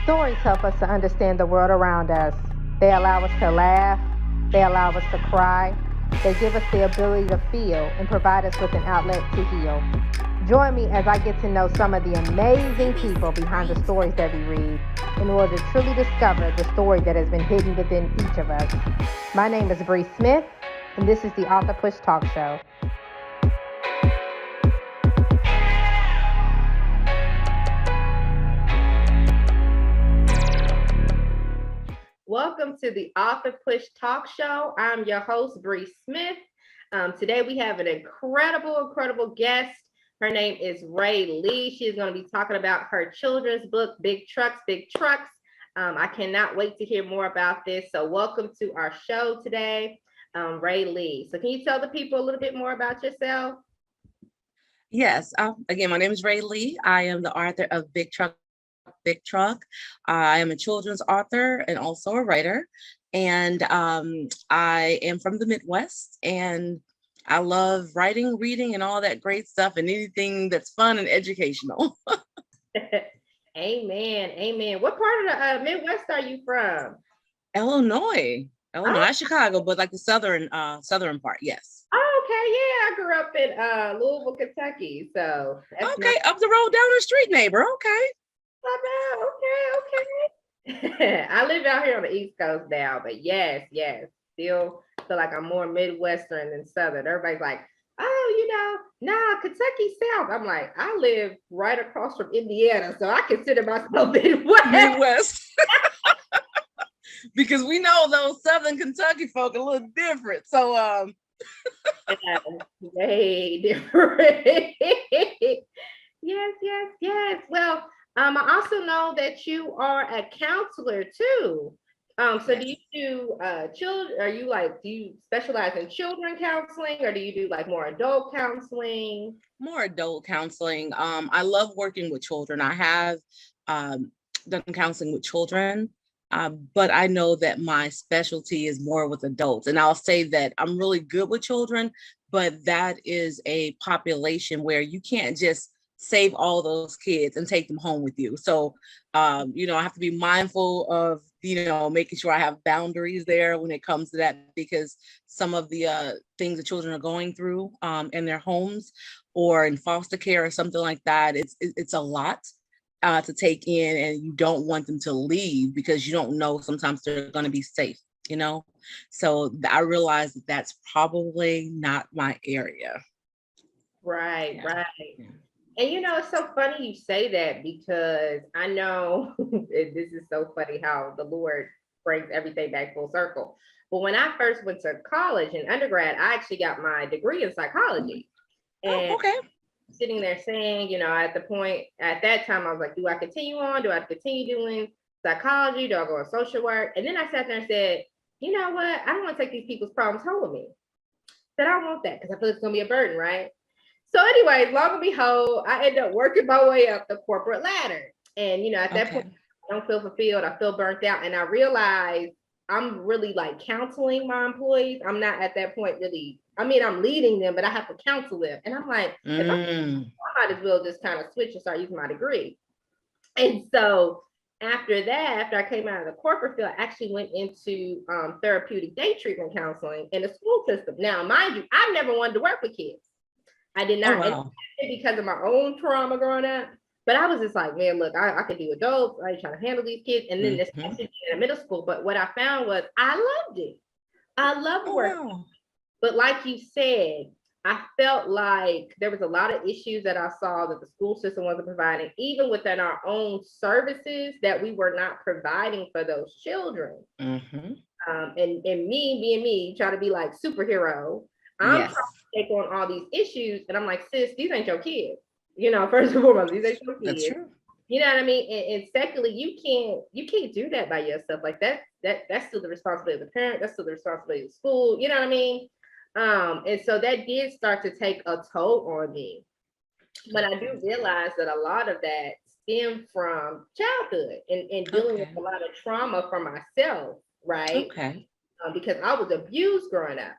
Stories help us to understand the world around us. They allow us to laugh, they allow us to cry, they give us the ability to feel and provide us with an outlet to heal. Join me as I get to know some of the amazing people behind the stories that we read in order to truly discover the story that has been hidden within each of us. My name is Bree Smith, and this is the Author Push Talk Show. Welcome to the Author Push Talk Show. I'm your host, Bree Smith. Today we have an incredible guest. Her name is Rae Lee. She's going to be talking about her children's book, Big Trucks, Big Trucks. I cannot wait to hear more about this. So welcome to our show today, Rae Lee. So can you tell the people a little bit more about yourself? Yes. Again, my name is Rae Lee. I am the author of Big Truck, Big Truck. I am a children's author and also a writer. And I am from the Midwest, and I love writing, reading, and all that great stuff, and anything that's fun and educational. Amen. What part of the Midwest are you from? Illinois, not Chicago, but like the southern part. Yes. Oh, okay. Yeah, I grew up in Louisville, Kentucky. So okay, up the road, down the street, neighbor. Okay. Okay. I live out here on the East Coast now, but yes, still feel like I'm more Midwestern than Southern. Everybody's like, oh, Kentucky South. I'm like, I live right across from Indiana, so I consider myself Midwest. Because we know those Southern Kentucky folk are a little different. So way different. Yes. Well, I also know that you are a counselor too. So yes. Do you do children? Do you specialize in children counseling, or do you do like more adult counseling? More adult counseling. I love working with children. I have done counseling with children, but I know that my specialty is more with adults. And I'll say that I'm really good with children, but that is a population where you can't just save all those kids and take them home with you. So, I have to be mindful of, making sure I have boundaries there when it comes to that, because some of the things the children are going through in their homes or in foster care or something like that, it's a lot to take in, and you don't want them to leave because you don't know sometimes they're going to be safe, So I realize that that's probably not my area. Right. And it's so funny you say that, because I know this is so funny how the Lord brings everything back full circle. But when I first went to college in undergrad, I actually got my degree in psychology. And sitting there saying, at that time, I was like, do I continue on? Do I continue doing psychology? Do I go on social work? And then I sat there and said, you know what? I don't want to take these people's problems home with me. Said I don't want that, because I feel it's going to be a burden, right? So anyways, long and behold, I ended up working my way up the corporate ladder. And, at that point, I don't feel fulfilled. I feel burnt out. And I realized I'm really like counseling my employees. I'm not at that point really. I'm leading them, but I have to counsel them. And I'm like, I might as well just kind of switch and start using my degree. And so after that, after I came out of the corporate field, I actually went into therapeutic day treatment counseling in the school system. Now, mind you, I never wanted to work with kids. I did not, because of my own trauma growing up. But I was just like, man, look, I can do adults. I ain't trying to handle these kids. And then this in the middle school. But what I found was I loved it. I loved work. Wow. But like you said, I felt like there was a lot of issues that I saw that the school system wasn't providing, even within our own services, that we were not providing for those children. And me being me, trying to be like superhero, I'm trying to take on all these issues, and I'm like, sis, these ain't your kids. First and foremost, these ain't your kids. That's true. You know what I mean? And secondly, you can't do that by yourself. Like that's still the responsibility of the parent. That's still the responsibility of the school. You know what I mean? And so that did start to take a toll on me. But I do realize that a lot of that stemmed from childhood and dealing with a lot of trauma for myself, right? Because I was abused growing up.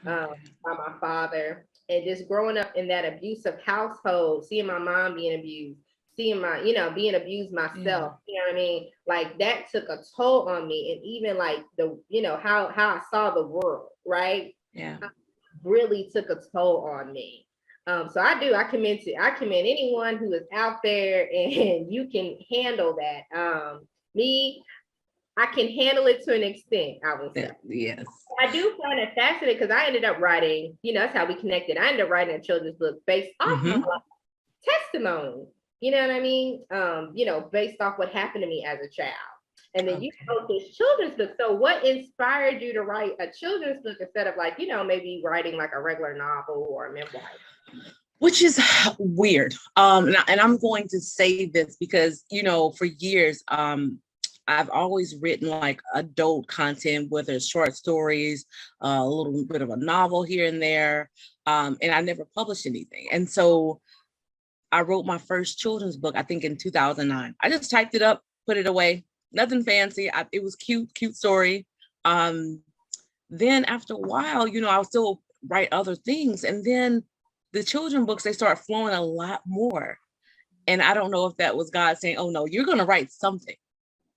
By my father, and just growing up in that abusive household, seeing my mom being abused, seeing my, being abused myself, you know what I mean? Like that took a toll on me. And even like the, how I saw the world, right? Yeah. Really took a toll on me. So I commend anyone who is out there and you can handle that. Me, I can handle it to an extent, I would say. Yes. I do find it fascinating because I ended up writing, that's how we connected. I ended up writing a children's book based off my testimony. You know what I mean? Based off what happened to me as a child. And then you wrote this children's book. So what inspired you to write a children's book instead of like, maybe writing like a regular novel or a memoir? Which is weird. And I'm going to say this because, for years, I've always written like adult content, whether it's short stories, a little bit of a novel here and there. And I never published anything. And so I wrote my first children's book, I think in 2009. I just typed it up, put it away, nothing fancy. It was cute story. Then after a while, I'll still write other things. And then the children books, they start flowing a lot more. And I don't know if that was God saying, oh no, you're going to write something.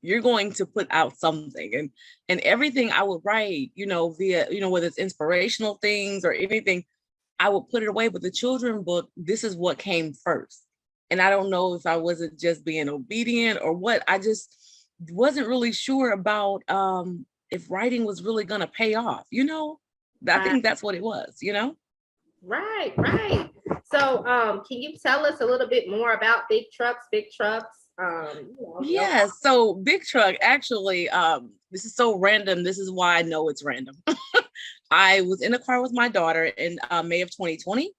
You're going to put out something. And everything I would write, via, whether it's inspirational things or anything, I would put it away. But the children book, this is what came first. And I don't know if I wasn't just being obedient or what. I just wasn't really sure about if writing was really going to pay off, I think that's what it was, Right. So can you tell us a little bit more about Big Trucks? Yes. So Big Truck, actually, this is so random. This is why I know it's random. I was in a car with my daughter in May of 2020,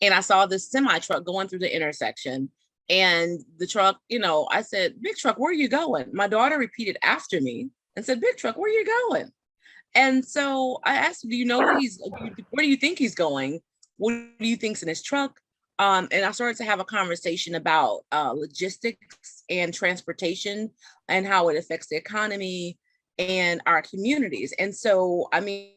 and I saw this semi truck going through the intersection. And the truck, I said, Big Truck, where are you going? My daughter repeated after me and said, Big Truck, where are you going? And so I asked him, do you know where do you think he's going? What do you think's in his truck? And I started to have a conversation about logistics and transportation and how it affects the economy and our communities. And so, I mean,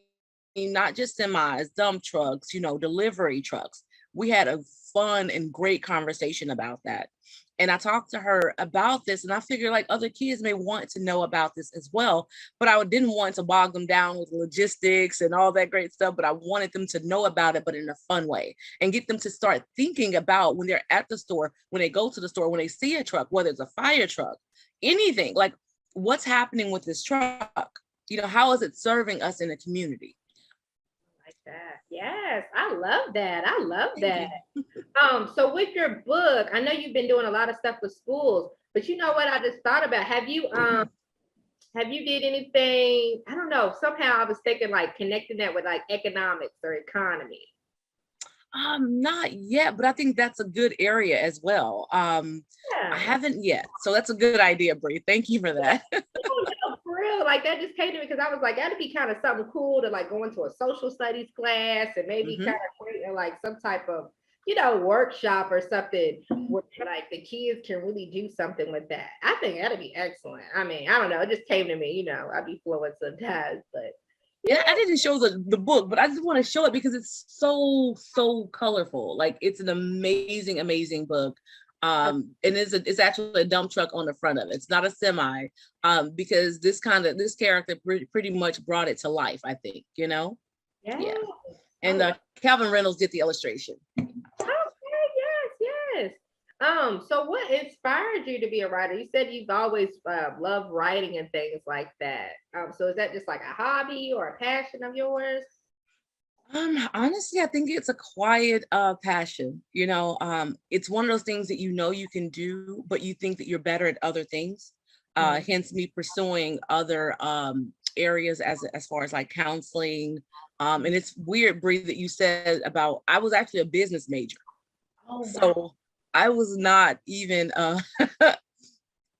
not just semis, dump trucks, delivery trucks. We had a fun and great conversation about that. And I talked to her about this, and I figured like other kids may want to know about this as well, but I didn't want to bog them down with logistics and all that great stuff, but I wanted them to know about it, but in a fun way, and get them to start thinking about when they're at the store, when they go to the store, when they see a truck, whether it's a fire truck, anything, like what's happening with this truck? How is it serving us in the community? That. Yes, I love that. So with your book, I know you've been doing a lot of stuff with schools, but you know what I just thought about? Have you did anything? I don't know. Somehow I was thinking like connecting that with like economics or economy. Not yet, but I think that's a good area as well. I haven't yet, so that's a good idea, Bree. Thank you for that. For real, like that just came to me because I was like, that'd be kind of something cool to like go into a social studies class and maybe kind of create like some type of workshop or something where like the kids can really do something with that. I think that'd be excellent. I mean, I don't know, it just came to me. I'd be flowing sometimes, but yeah, I didn't show the book, but I just want to show it because it's so colorful. Like it's an amazing book. And it's actually a dump truck on the front of it. It's not a semi, because this character pretty much brought it to life, I think, Yeah. And Calvin Reynolds did the illustration. Okay, yes. So what inspired you to be a writer? You said you've always loved writing and things like that. So is that just like a hobby or a passion of yours? Honestly, I think it's a quiet passion. It's one of those things that you can do, but you think that you're better at other things. Hence me pursuing other areas as far as like counseling. And it's weird, Bree, that you said about I was actually a business major. Oh, wow. So I was not even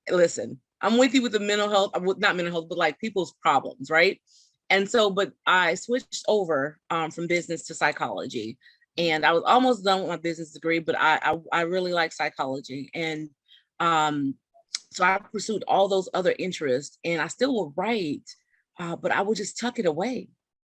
listen, I'm with you with the mental health, not mental health, but like people's problems, right? And so, but I switched over from business to psychology, and I was almost done with my business degree, but I really like psychology. And so I pursued all those other interests, and I still would write, but I would just tuck it away.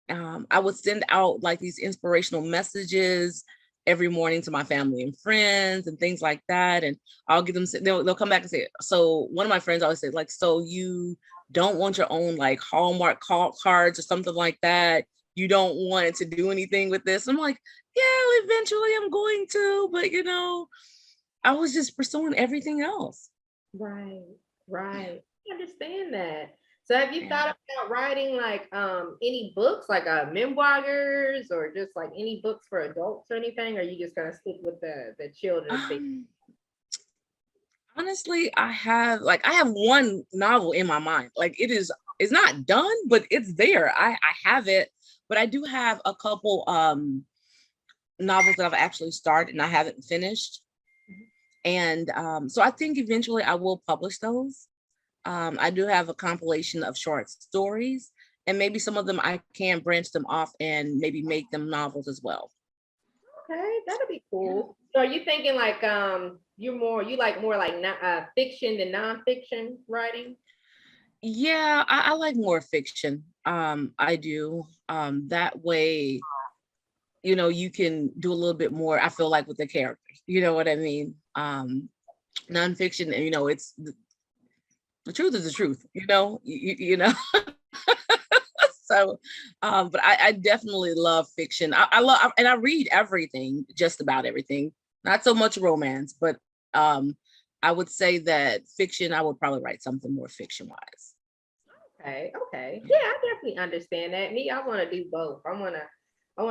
I would send out like these inspirational messages every morning to my family and friends and things like that. And I'll give them, they'll come back and say, so one of my friends always said, like, so you don't want your own like Hallmark cards or something like that? You don't want to do anything with this? I'm like, yeah, eventually I'm going to, but I was just pursuing everything else. Right, right. I understand that. So have you Yeah. thought about writing like any books, like memoirs or just like any books for adults or anything? Or are you just gonna stick with the children's thing? Um, Honestly, I have one novel in my mind. Like it's not done, but it's there. I have it, but I do have a couple novels that I've actually started and I haven't finished. And so I think eventually I will publish those. I do have a compilation of short stories, and maybe some of them I can branch them off and maybe make them novels as well. Okay, that'll be Yeah. cool. So are you thinking like you like more like fiction than nonfiction writing? Yeah, I like more fiction. I do. That way, you can do a little bit more, I feel like, with the characters. You know what I mean? Nonfiction, and it's the truth is the truth, So, but I definitely love fiction. I love, and I read everything, just about everything. Not so much romance, but I would say that fiction, I would probably write something more fiction wise. Okay, okay. Yeah, I definitely understand that. Me, I want to do both. I want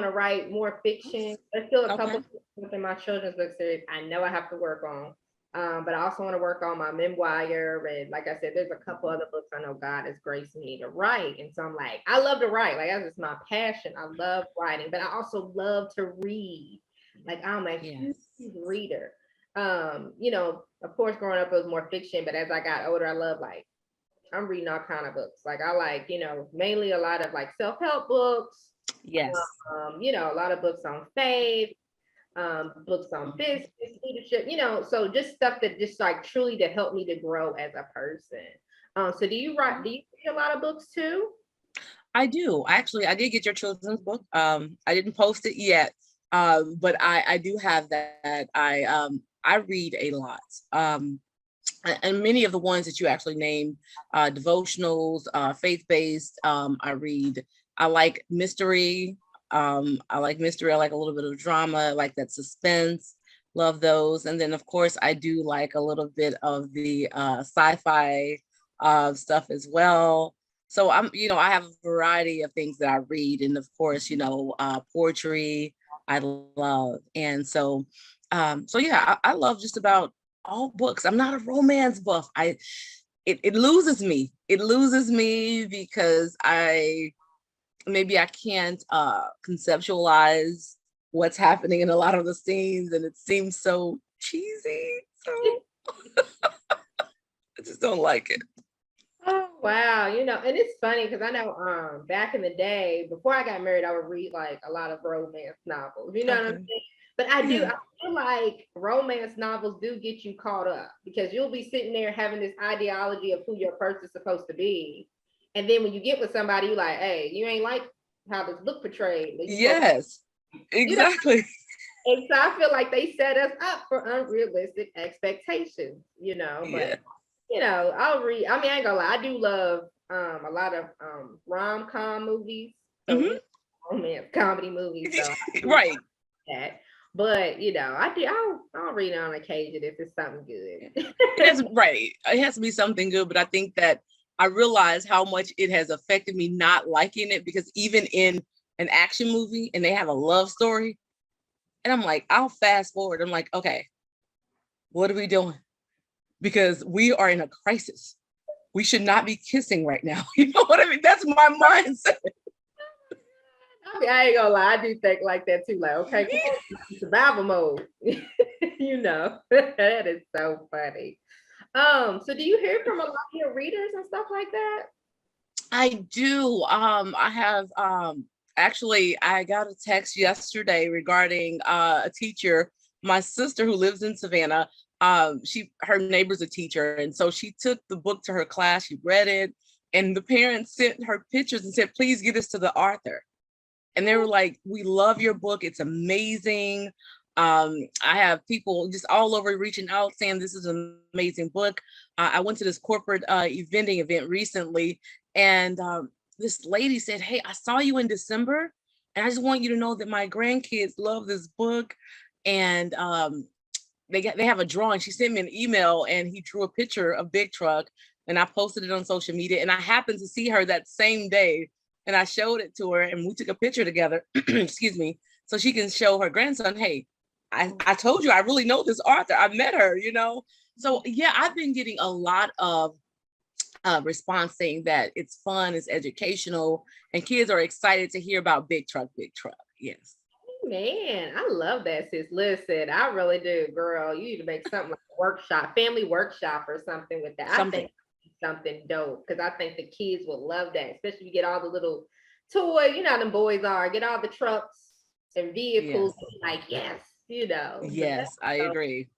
to write more fiction. There's still a couple Okay. within my children's book series I know I have to work on. But I also want to work on my memoir. And like I said, there's a couple other books I know God has graced me to write. And so I'm like, I love to write. Like that's just my passion. I love writing, but I also love to read. Like I'm a huge Yes. reader. Of course, growing up it was more fiction, but as I got older, I love like I'm reading all kind of books. Like I like, mainly a lot of like self-help books, Yes. a lot of books on faith, books on business, leadership, so just stuff that just like truly to help me to grow as a person. So do you read a lot of books too? I do. Actually, I did get your children's book. I didn't post it yet, but I do have that. I read a lot. And many of the ones that you actually named, devotionals, faith-based, I read. I like mystery. I like mystery. I like a little bit of drama. I like that suspense. Love those. And then of course I do like a little bit of the sci-fi stuff as well. So I have a variety of things that I read, and of course, poetry I love. And so yeah, I love just about all books. I'm not a romance buff. It loses me. It loses me because I can't conceptualize what's happening in a lot of the scenes, and it seems so cheesy. So I just don't like it. Oh wow, and it's funny because I know back in the day, before I got married, I would read like a lot of romance novels. You know what I'm Okay. saying? But Yeah. I feel like romance novels do get you caught up because you'll be sitting there having this ideology of who your person's supposed to be. And then when you get with somebody, you're like, hey, you ain't like how this book portrayed. You supposed Yes. you know, Exactly. and so I feel like they set us up for unrealistic expectations, Yeah. but I'll read. I mean, I ain't gonna lie, I do love a lot of rom-com movies. So Hmm. romance comedy movies. So I do Right. that. But I'll read it on occasion if it's something good. It has right. It has to be something good, but I think that I realize how much it has affected me not liking it, because even in an action movie and they have a love story, and I'm like, I'll fast forward. I'm like, okay, what are we doing? Because we are in a crisis. We should not be kissing right now. You know what I mean? That's my mindset. I mean, I ain't gonna lie, I do think like that too. Like, okay, come on, survival mode. That is so funny. So do you hear from a lot of your readers and stuff like that? I do. I have actually I got a text yesterday regarding a teacher, my sister who lives in Savannah. Her neighbor's a teacher, and so she took the book to her class, she read it, and the parents sent her pictures and said, please get this to the author. And they were like, we love your book. It's amazing. I have people just all over reaching out saying this is an amazing book. I went to this corporate event recently, and this lady said, "Hey, I saw you in December, and I just want you to know that my grandkids love this book." And they have a drawing. She sent me an email, and he drew a picture of Big Truck, and I posted it on social media. And I happened to see her that same day, and I showed it to her, and we took a picture together. Excuse me, so she can show her grandson, "Hey, I told you I really know this author. I met her, you know." So yeah, I've been getting a lot of response saying that it's fun, it's educational, and kids are excited to hear about Big Truck, Big Truck. Yes. Man, I love that, sis. Listen, I really do, girl. You need to make something like a workshop, family workshop or something with that. I Something. think something dope because I think the kids will love that, especially if you get all the little toys, you know how them boys are, get all the trucks and vehicles, Yes. like, yes, you know. So that's Yes, I dope. agree.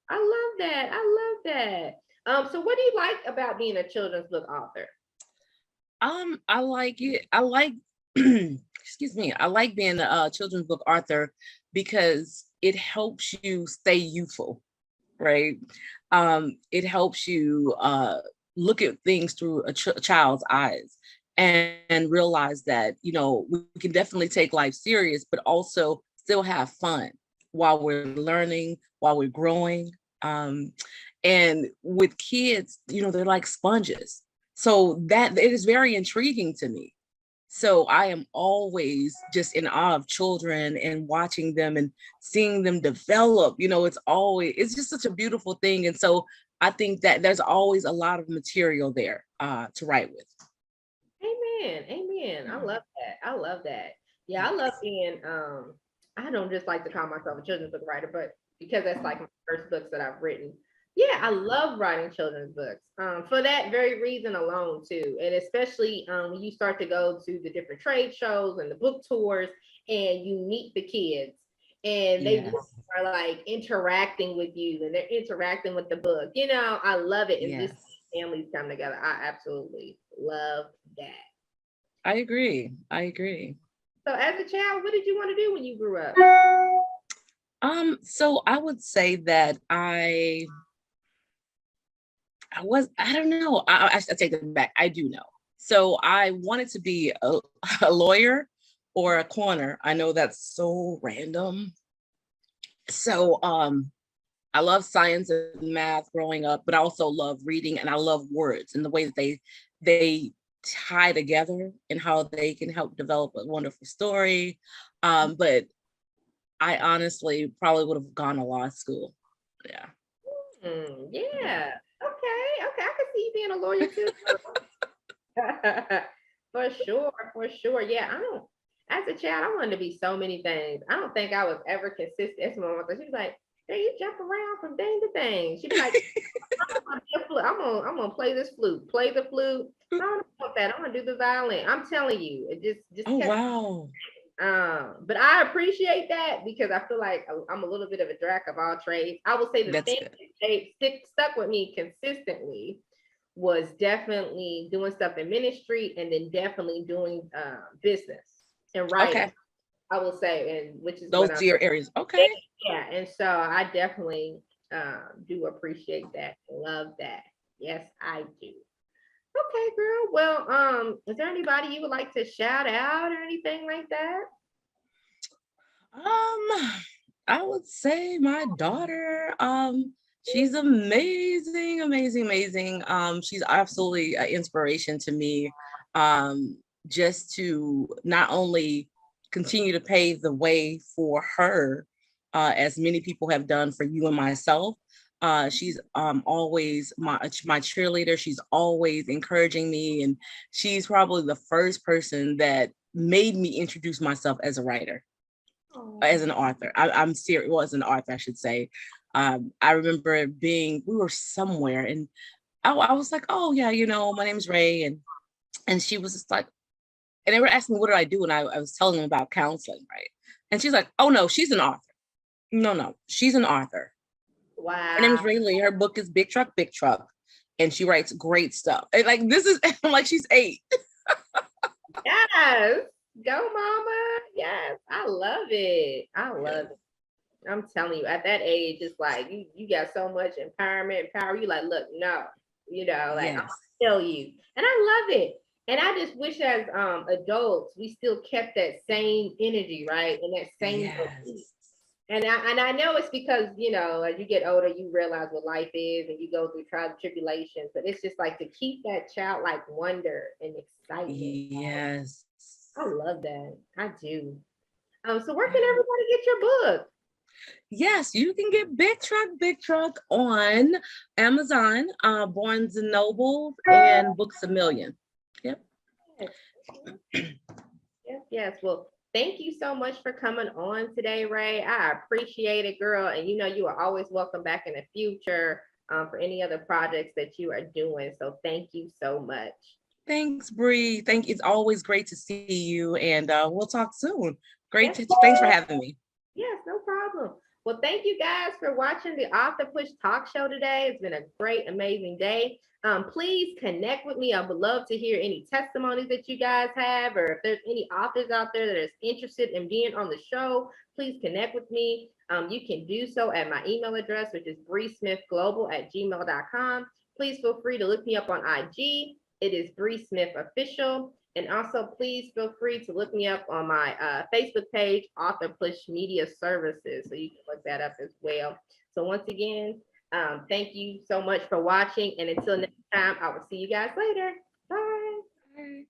I love that. I love that. So what do you like about being a children's book author? I like it. I like, excuse me, I like being a children's book author because it helps you stay youthful, right? It helps you look at things through a child's eyes and realize that, you know, we can definitely take life serious, but also still have fun while we're learning, while we're growing. Um, and with kids, you know, they're like sponges. So that it is very intriguing to me. So I am always just in awe of children and watching them and seeing them develop. You know, it's just such a beautiful thing. And so I think that there's always a lot of material there to write with. Amen. Amen. I love that. I love that. Yeah, I love Yes. being I don't just like to call myself a children's book writer, but because that's like my first books that I've written. Yeah, I love writing children's books. For that very reason alone too. And especially when you start to go to the different trade shows and the book tours and you meet the kids and they Yes. are like interacting with you and they're interacting with the book. You know, I love it. And just Yes. families come together. I absolutely love that. I agree. I agree. So as a child, what did you want to do when you grew up? So I would say that I don't know. I take it back. I do know. So I wanted to be a lawyer or a coroner. I know that's so random. So I love science and math growing up, but I also love reading and I love words and the way that they tie together and how they can help develop a wonderful story. But I honestly probably would have gone to law school. Yeah. Yeah. Okay. Okay. I could see you being a lawyer too. For sure. For sure. Yeah. I don't. As a child, I wanted to be so many things. I don't think I was ever consistent. That's my mom. She was like, "Hey, you jump around from thing to thing." She'd be like, I'm gonna play this flute. Play the flute. I don't know that. I'm gonna do the violin. I'm telling you, it just Oh kept. wow. But I appreciate that because I feel like I'm a little bit of a jack of all trades. I will say the That's thing good. stuck with me consistently was definitely doing stuff in ministry and then definitely doing business and writing. Okay. I will say, and which is Those what I are your areas. Okay. yeah, and so I definitely do appreciate that. Love that. Yes, I do. Okay, girl. Well, is there anybody you would like to shout out or anything like that? I would say my daughter. She's amazing, amazing, amazing. She's absolutely an inspiration to me. Just to not only continue to pave the way for her, as many people have done for you and myself. She's always my cheerleader. She's always encouraging me, and she's probably the first person that made me introduce myself as a writer, as Oh, an author. I'm serious. Well, as an author, I should say. I remember we were somewhere, and I was like, "Oh yeah, you know, my name's Rae," and she was just like, and they were asking me what did I do, and I was telling them about counseling, right? And she's like, "Oh no, she's an author. No, no, she's an author. Her name wow. is Rae Lee. Her book is Big Truck, Big Truck, and she writes great stuff. And like this is I'm like she's 8. Yes. Go, mama. Yes. I love it. I love Yes. it. I'm telling you, at that age, it's like you got so much empowerment and power. You like, look, no, like I'll Yes. tell you. And I love it. And I just wish as adults we still kept that same energy, right? And that same belief. Yes. And I know it's because, as you get older, you realize what life is and you go through trials and tribulations. But it's just like to keep that childlike wonder and excitement. Yes. I love that. I do. So where can everybody get your book? Yes, you can get Big Truck on Amazon, Barnes and Noble, and Books a Million. Yep. Yes, yes. Well, thank you so much for coming on today, Rae. I appreciate it, girl. And you are always welcome back in the future for any other projects that you are doing. So thank you so much. Thanks, Bree. It's always great to see you, and we'll talk soon. Yes, Thanks for having me. yes, no problem. Well, thank you guys for watching the Author Push Talk Show today. It's been a great, amazing day. Please connect with me. I would love to hear any testimonies that you guys have, or if there's any authors out there that is interested in being on the show, please connect with me. You can do so at my email address, which is breesmithglobal@gmail.com. Please feel free to look me up on IG. It is Bree Smith Official. And also, please feel free to look me up on my Facebook page, Author Push Media Services. So you can look that up as well. So once again, thank you so much for watching. And until next time, I will see you guys later. Bye. Bye.